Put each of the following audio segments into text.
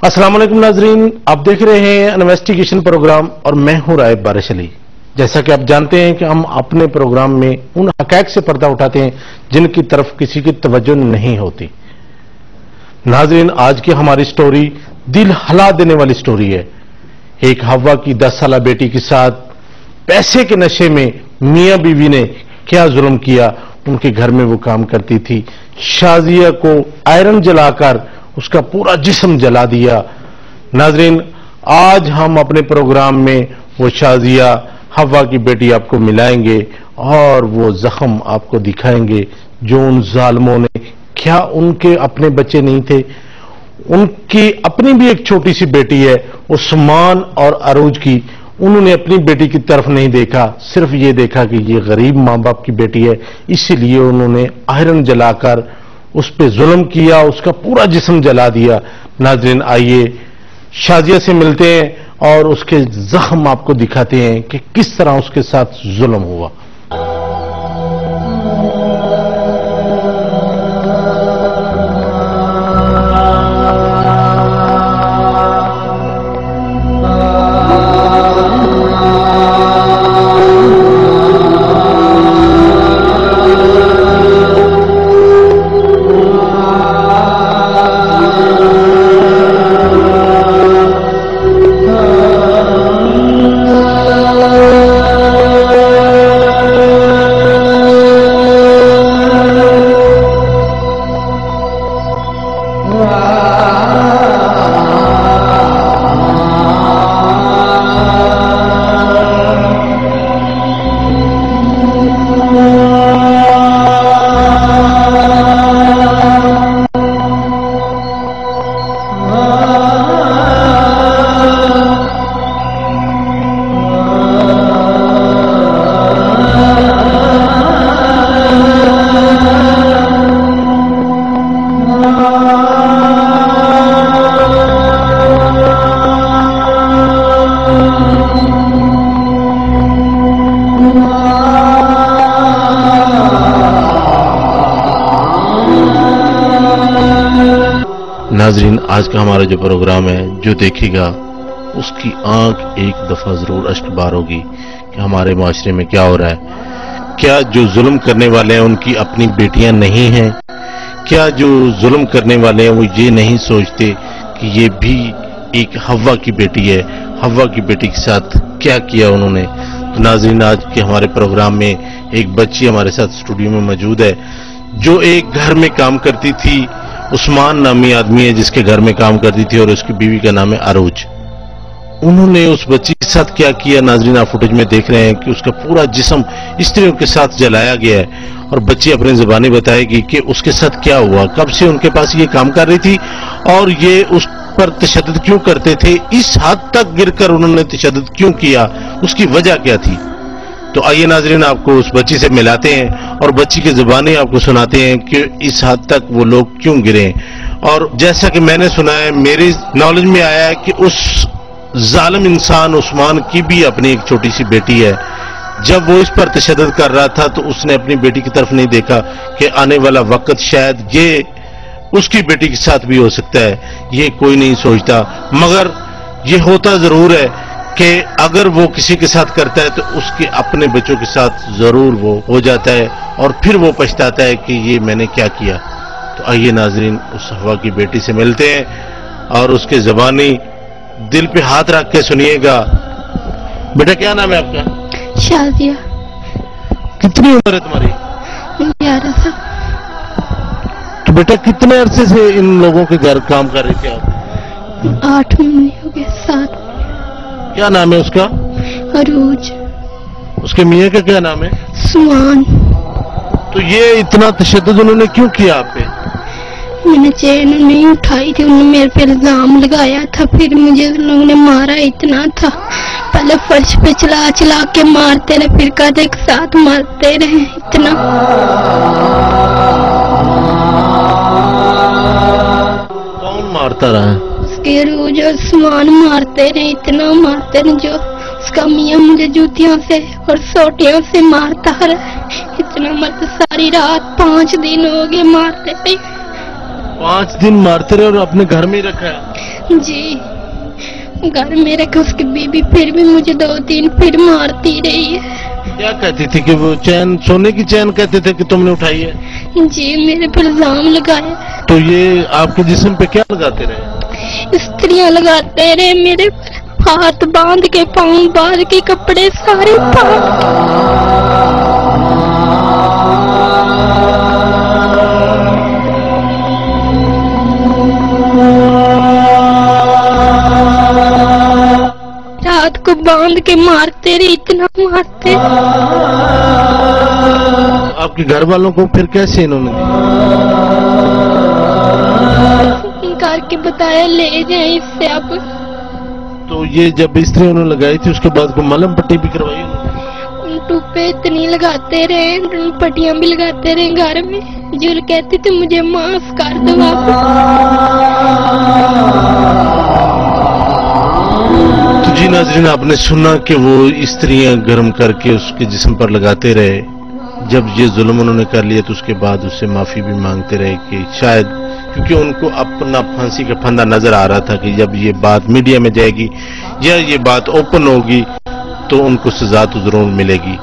अस्सलाम वालेकुम नाजरीन, आप देख रहे हैं इन्वेस्टिगेशन प्रोग्राम और मैं हूं राइब बारिश अली। जैसा कि आप जानते हैं कि हम अपने प्रोग्राम में उन हक़ाइक़ से पर्दा उठाते हैं जिनकी तरफ किसी की तवज्जो नहीं होती। नाजरीन, आज की हमारी स्टोरी दिल हिला देने वाली स्टोरी है। एक हवा की 10 साला बेटी के साथ पैसे के नशे में मियां बीवी ने क्या जुल्म किया। उनके घर में वो काम करती थी। शाजिया को आयरन जलाकर उसका पूरा जिस्म जला दिया। नाजरीन, आज हम अपने प्रोग्राम में वो शाजिया हवा की बेटी आपको मिलाएंगे और वो जख्म आपको दिखाएंगे जो उन जालिमों ने, क्या उनके अपने बच्चे नहीं थे? उनकी अपनी भी एक छोटी सी बेटी है उस्मान और अरूज की। उन्होंने अपनी बेटी की तरफ नहीं देखा, सिर्फ ये देखा कि ये गरीब मां बाप की बेटी है, इसीलिए उन्होंने आयरन जलाकर उस पर जुल्म किया, उसका पूरा जिस्म जला दिया। नाज़रीन, आइए शाजिया से मिलते हैं और उसके जख्म आपको दिखाते हैं कि किस तरह उसके साथ जुल्म हुआ। नाजरीन, आज का हमारा जो प्रोग्राम है, जो देखेगा उसकी आंख एक दफा जरूर अश्कबार होगी कि हमारे माशरे में क्या हो रहा है। क्या जो जुल्म करने वाले हैं उनकी अपनी बेटियां नहीं हैं? क्या जो जुल्म करने वाले हैं वो ये नहीं सोचते कि ये भी एक हवा की बेटी है? हवा की बेटी के साथ क्या किया उन्होंने? तो नाजरीन, आज के हमारे प्रोग्राम में एक बच्ची हमारे साथ स्टूडियो में मौजूद है जो एक घर में काम करती थी। उस्मान नामी आदमी है जिसके घर में काम करती थी और उसकी बीवी का नाम है अरूज। उन्होंने उस बच्ची के साथ क्या किया, नाजरीन आप फुटेज में देख रहे हैं कि उसका पूरा जिस्म स्त्रियों के साथ जलाया गया है और बच्ची अपनी जुबानी बताएगी कि उसके साथ क्या हुआ, कब से उनके पास ये काम कर रही थी और ये उस पर तशद्दुद क्यों करते थे, इस हद तक गिरकर उन्होंने तशद्दुद क्यों किया, उसकी वजह क्या थी। तो आइए नाजरीन, आपको उस बच्ची से मिलाते हैं और बच्ची की जुबानी आपको सुनाते हैं कि इस हद तक वो लोग क्यों गिरे। और जैसा कि मैंने सुना है, मेरी नॉलेज में आया है कि उस जालिम इंसान उस्मान की भी अपनी एक छोटी सी बेटी है। जब वो इस पर तशद्दुद कर रहा था तो उसने अपनी बेटी की तरफ नहीं देखा कि आने वाला वक्त शायद ये उसकी बेटी के साथ भी हो सकता है। ये कोई नहीं सोचता, मगर ये होता जरूर है कि अगर वो किसी के साथ करता है तो उसके अपने बच्चों के साथ जरूर वो हो जाता है और फिर वो पछताता है कि ये मैंने क्या किया। तो आइए नाजरीन, उस हवा की बेटी से मिलते हैं और उसके ज़बानी दिल पे हाथ रख के सुनिएगा। बेटा, क्या नाम है आपका? शाजिया। कितनी उम्र है तुम्हारी? 11 साल। तो बेटा, कितने अरसे से इन लोगों के घर काम कर रही थी आप? 8 महीने हो गए, 7। क्या नाम है उसका? अरूज। उसके मियाँ का क्या नाम है? उस्मान। तो ये इतना तशद्दुद उन्होंने क्यों किया आप पे? मैंने चैन नहीं उठाई थी, उन्होंने मेरे पे इल्जाम लगाया था, फिर मुझे उन लोगों ने मारा इतना था। पहले फर्श पे चला चला के मारते रहे, फिर कद एक साथ मारते रहे इतना। कौन मारता रहा? उसके रोज उस्मान मारते रहे, इतना मारते रहे जो उसका मियाँ मुझे जूतियों से और सोटियों से मारता रहा। इतना मत सारी रात 5 दिन हो गए मारते रहे। 5 दिन मारते रहे और अपने घर में ही रखा है? जी घर में रखे उसकी बीबी फिर भी मुझे 2-3 फिर मारती रही है। क्या कहती थी कि वो चैन, सोने की चैन कहते थे कि तुमने उठाई है? जी मेरे पर इल्जाम लगाया। तो ये आपके जिस्म पे क्या लगाते रहे? स्त्रियां लगाते रहे मेरे पर, हाथ बांध के पाँव बांध के कपड़े सारे रात को बांध के मारते रहे, इतना मारते। आपके घर वालों को फिर कैसे इन्होंने करके बताया ले जाए इससे अब। तो ये जब स्त्री उन्होंने लगाई थी उसके बाद को मलहम पट्टी भी करवाई उन्होंने? टूपे इतनी लगाते रहे, पट्टियां भी लगाते रहे घर में। जो कहती थी मुझे माफ कर दो वापस। तो जी नाज़रीन, आपने सुना कि वो स्त्रियां गर्म करके उसके जिस्म पर लगाते रहे। जब ये जुल्म उन्होंने कर लिया तो उसके बाद उससे माफी भी मांगते रहे कि शायद, क्योंकि उनको अपना फांसी का फंदा नजर आ रहा था कि जब ये बात मीडिया में जाएगी या ये बात ओपन होगी तो उनको सजा तो जरूर मिलेगी।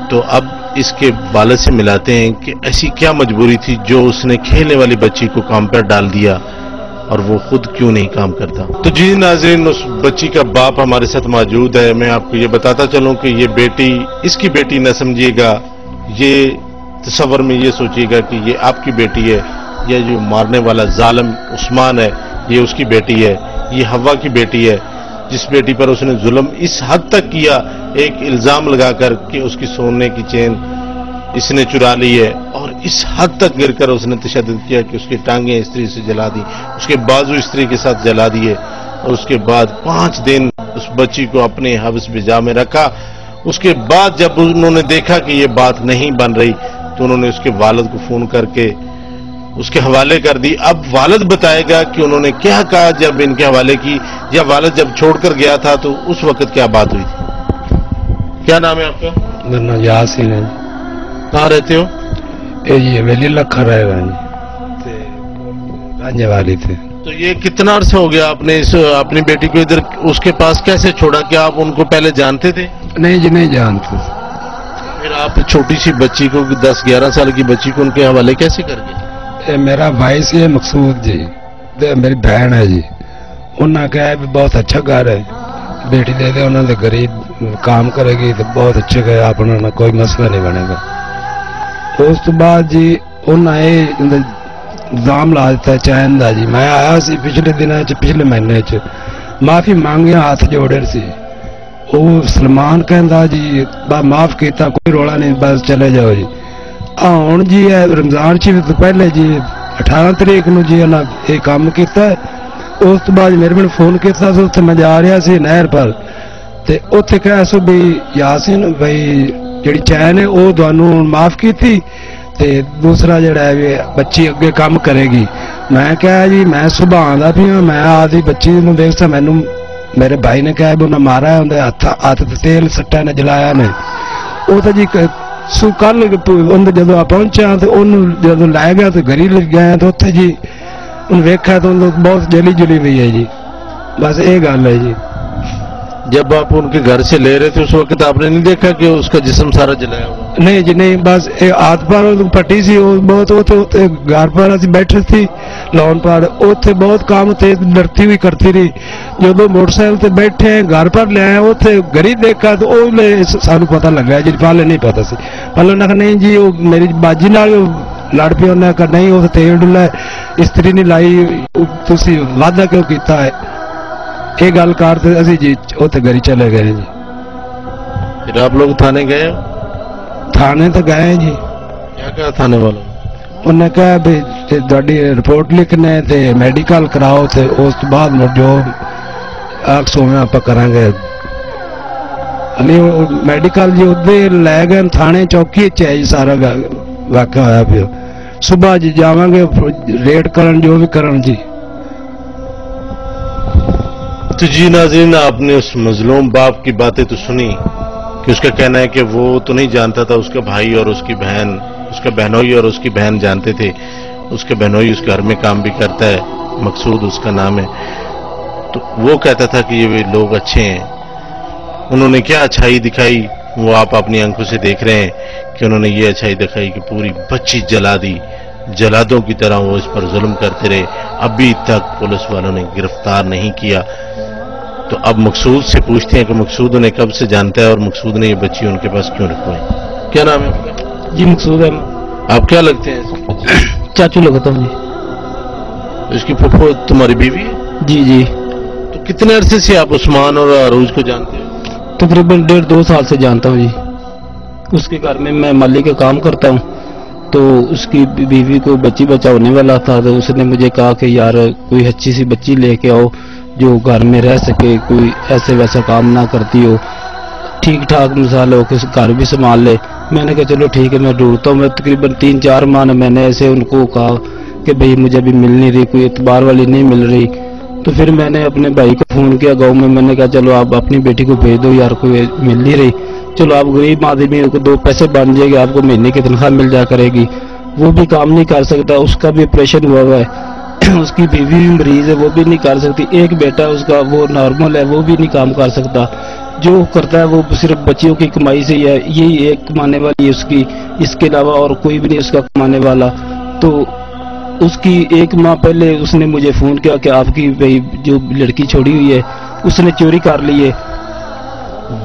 तो अब इसके वालिद से मिलाते हैं कि ऐसी क्या मजबूरी थी जो उसने खेलने वाली बच्ची को काम पर डाल दिया और वो खुद क्यों नहीं काम करता। तो जी नाज़रीन, उस बच्ची का बाप हमारे साथ मौजूद है। मैं आपको ये बताता चलूं कि ये बेटी इसकी बेटी न समझिएगा, ये तसव्वुर में ये सोचिएगा कि ये आपकी बेटी है, या जो मारने वाला जालिम उस्मान है ये उसकी बेटी है, ये हवा की बेटी है, जिस बेटी पर उसने जुल्म इस हद तक किया, एक इल्जाम लगाकर कि उसकी सोने की चेन इसने चुरा ली है, और इस हद तक गिरकर उसने तशद्दुद किया कि उसकी टांगें स्त्री से जला दी, उसके बाजू स्त्री के साथ जला दिए, और उसके बाद 5 दिन उस बच्ची को अपने हब्स बिजा में रखा। उसके बाद जब उन्होंने देखा कि ये बात नहीं बन रही तो उन्होंने उसके वालिद को फोन करके उसके हवाले कर दी। अब वालिद बताएगा कि उन्होंने क्या कहा जब इनके हवाले की, या वालिद जब छोड़कर गया था तो उस वक्त क्या बात हुई थी। क्या नाम है आपका? मेरा नाम यासीन है। कहाँ रहते हो? ये वेली लखा रहेगा जी वाली थे। तो ये कितना अर्सा हो गया आपने अपनी बेटी को इधर उसके पास कैसे छोड़ा? क्या आप उनको पहले जानते थे? नहीं जी, नहीं जानते। फिर आप छोटी सी बच्ची को, 10-11 साल की बच्ची को उनके हवाले कैसे कर गए? मेरा भाई से है मकसूद जी, मेरी बहन है जी। उन्होंने कहा भी बहुत अच्छा घर है, बेटी दे दे, उन्होंने गरीब काम करेगी तो बहुत अच्छे गए, अपना कोई मसला नहीं बनेगा। उस तो बाद जी उन्हें इल्जाम ला दिता चैन का जी। मैं आया सी पिछले दिनों पिछले महीने च माफी मांगे, हाथ जोड़े सी। वो सलमान कहता जी माफ किया, कोई रोला नहीं, बस चले जाओ जी। हूँ जी रमजान शरीफ तो पहले जी 18 तरीक नूं जी ये काम किया। उस तो बाद मेरे को फोन किया, उत्थे मैं जा रहा सी नहर पर, ते उत्थे कहा सो भी यासीन भाई जी चैन है वो तुहानू माफ की थी, ते दूसरा जड़ा है बच्ची अगे काम करेगी। मैं कहा जी मैं सुबह आंदा पिया, मैं आदि बच्ची नूं देखता, मैनू मेरे भाई ने कहा भी उन्हें मारा है, उन्हें हाथ तेल सट्टा ने जलाया ने। वो तो जी कल जदों आ पहुंचा तो जो लै गया तो घरी लग गया, तो उत्थे जी वेखा तो बहुत जली जुली हुई है जी। बस ये गल है जी। जब आप उनके घर से ले रहे थे उस वक्त आपने नहीं देखा कि उसका जिस्म सारा जलाया हुआ? नहीं जी नहीं, बस हाथ पर पट्टी सी बहुत, घर पर अस बैठे थी लॉन पर, उत्थे बहुत काम तेज डरती हुई करती रही। जो मोटरसाइकिल से बैठे घर पर ले आए, उत्थे घरी देखा तो सानू पता लगा जी, पहले नहीं पता सी। पहले उन्हें कहा नहीं जी वो मेरी बाजी नाल लड़ पिया, उन्हें कहा नहीं वो तेल डुला स्त्री नहीं लाई, तुसी वादा क्यों किया है। ये गल करते असी जी उत्थे घरी चले गए जी। फिर आप लोग थाने गए? थाने तो गए जी। क्या कहा थाने वालों? उन्हें कहा भी तुहाडी रिपोर्ट लिखने ते मेडिकल कराओ, ते उस तो बाद जो आख सोवे आप करांगे। मेडिकल जी उधर लै गए, थाने चौकी च है जी सारा वाक़या होया पिया। सुबह जी जावांगे रेड करन, जो भी करन जी। तो जी नाज़रीन, आपने उस मजलूम बाप की बातें तो सुनी कि उसका कहना है कि वो तो नहीं जानता था, उसका भाई और उसकी बहन, उसका बहनोई और उसकी बहन जानते थे। उसके बहनोई उस घर में काम भी करता है, मकसूद उसका नाम है, तो वो कहता था कि ये लोग अच्छे हैं। उन्होंने क्या अच्छाई दिखाई वो आप अपनी आंखों से देख रहे हैं कि उन्होंने ये अच्छाई दिखाई कि पूरी बच्ची जला दी, जलादों की तरह वो इस पर जुल्म करते रहे, अभी तक पुलिस वालों ने गिरफ्तार नहीं किया। तो अब मकसूद से पूछते हैं कि मकसूद उन्हें कब से जानता है और मकसूद ने ये बच्ची उनके पास क्यों रखवाई। क्या नाम है? जी मकसूद है। आप क्या लगते हैं? चाचू लगता हूँ जी। इसकी फुफो तुम्हारी बीवी है? जी जी। तो कितने अरसे से आप उस्मान और अरूज को जानते हो? तकरीबन 1.5-2 साल से जानता हूँ जी। उसके घर में मैं माली का काम करता हूँ, तो उसकी बीवी को बच्ची बच्चा होने वाला था, तो उसने मुझे कहा कि यार कोई अच्छी सी बच्ची लेके आओ जो घर में रह सके, कोई ऐसे वैसा काम ना करती हो, ठीक ठाक मिसाल हो कि घर भी संभाल ले। मैंने कहा चलो ठीक है मैं ढूंढता हूँ। मैं तकरीबन 3-4 माह मैंने ऐसे उनको कहा कि भाई मुझे भी मिल नहीं रही, कोई एतबार वाली नहीं मिल रही। तो फिर मैंने अपने भाई को फोन किया गांव में, मैंने कहा चलो आप अपनी बेटी को भेज दो यार, कोई मिल नहीं रही, चलो आप गरीब आदमी को 2 पैसे बन जाएंगे, आपको महीने की तनख्वाह मिल जाया करेगी। वो भी काम नहीं कर सकता, उसका भी ऑपरेशन हुआ हुआ है, उसकी बीवी भी मरीज है, वो भी नहीं कर सकती, एक बेटा उसका वो नॉर्मल है, वो भी नहीं काम कर सकता। जो करता है वो सिर्फ बच्चियों की कमाई से ही है, यही एक कमाने वाली है उसकी, इसके अलावा और कोई भी नहीं उसका कमाने वाला। तो उसकी 1 माह पहले उसने मुझे फोन किया कि आपकी भाई जो लड़की छोड़ी हुई है उसने चोरी कर ली है।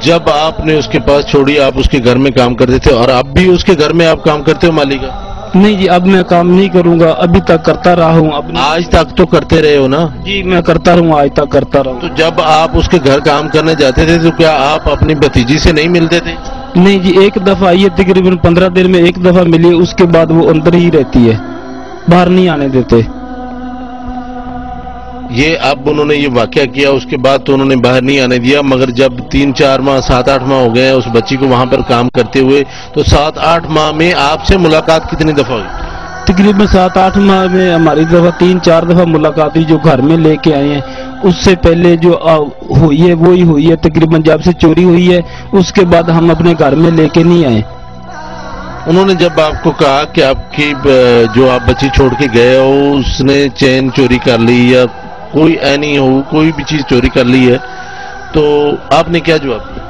जब आपने उसके पास छोड़ी आप उसके घर में काम करते थे और अब भी उसके घर में आप काम करते हो माली का? नहीं जी, अब मैं काम नहीं करूंगा, अभी तक करता रहा हूँ। आज तक तो करते रहे हो ना? जी मैं करता रहूँ, आज तक करता रहूँ। तो जब आप उसके घर काम करने जाते थे तो क्या आप अपनी भतीजी से नहीं मिलते थे? नहीं जी, एक दफा ये तकरीबन 15 दिन में एक दफा मिली, उसके बाद वो अंदर ही रहती है, बाहर नहीं आने देते। ये अब उन्होंने ये वाकया किया उसके बाद तो उन्होंने बाहर नहीं आने दिया, मगर जब 3-4 माह 7-8 माह हो गए उस बच्ची को वहां पर काम करते हुए, तो 7-8 माह में आपसे मुलाकात कितनी दफा हुई? तकरीबन 7-8 माह में हमारी दफा 3-4 दफा मुलाकात हुई। जो घर में लेके आए हैं उससे पहले जो हुई है वो ही हुई है। तकरीबन जब से चोरी हुई है उसके बाद हम अपने घर में लेके नहीं आए। उन्होंने जब आपको कहा कि आपकी जो आप बच्ची छोड़ के गए हो उसने चेन चोरी कर ली या कोई ऐनी हो कोई भी चीज चोरी कर ली है, तो आपने क्या जवाब दिया?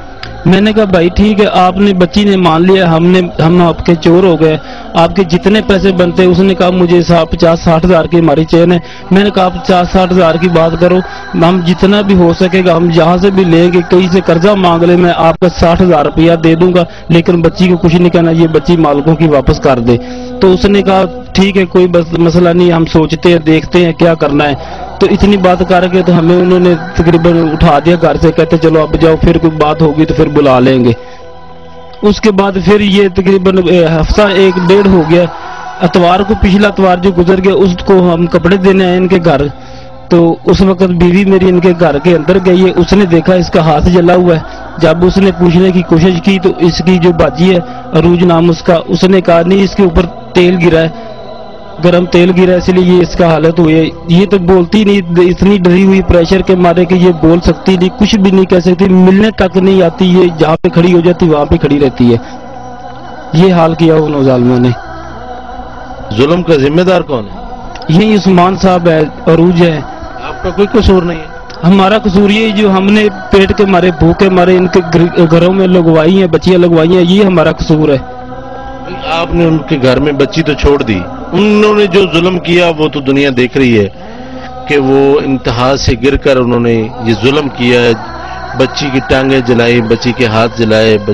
मैंने कहा भाई ठीक है, आपने बच्ची ने मान लिया, हम आपके चोर हो गए, आपके जितने पैसे बनते। उसने कहा मुझे 50-60 हजार की हमारी चेन है। मैंने कहा आप 50-60 हजार की बात करो, हम जितना भी हो सकेगा हम जहां से भी लेंगे, कहीं से कर्जा मांग ले, मैं आपका 60 हजार रुपया दे दूंगा, लेकिन बच्ची को कुछ नहीं कहना, ये बच्ची मालिकों की वापस कर दे। तो उसने कहा ठीक है कोई मसला नहीं, हम सोचते हैं देखते हैं क्या करना है। तो इतनी बात करके तो हमें उन्होंने तकरीबन उठा दिया घर से, कहते चलो अब जाओ, फिर कोई बात होगी तो फिर बुला लेंगे। उसके बाद फिर ये तकरीबन हफ्ता 1-1.5 हो गया। इतवार को, पिछला इतवार जो गुजर गया, उसको हम कपड़े देने आए इनके घर। तो उस वक्त बीवी मेरी इनके घर के अंदर गई है, उसने देखा इसका हाथ जला हुआ है। जब उसने पूछने की कोशिश की तो इसकी जो बाजी है अरूज नाम उसका, उसने कहा नहीं इसके ऊपर तेल गिरा है, गरम तेल गिरा है इसलिए ये इसका हालत हुई है। ये तो बोलती नहीं, इतनी डरी हुई प्रेशर के मारे कि ये बोल सकती नहीं, कुछ भी नहीं कह सकती, मिलने तक नहीं आती, ये जहाँ पे खड़ी हो जाती वहां पे खड़ी रहती है। ये हाल किया उन जालिमों ने। जुल्म का जिम्मेदार कौन है? यही उस्मान साहब है, अरूज है। आपका कोई कसूर नहीं है? हमारा कसूर ये जो हमने पेट के मारे भूखे मारे इनके घरों में लगवाई है, बच्चियां लगवाई हैं, ये हमारा कसूर है। आपने उनके घर में बच्ची तो छोड़ दी, उन्होंने जो जुल्म किया वो तो दुनिया देख रही है कि वो इंतहा से गिरकर उन्होंने ये जुल्म किया, बच्ची की टांगें जलाई, बच्ची के हाथ जलाए।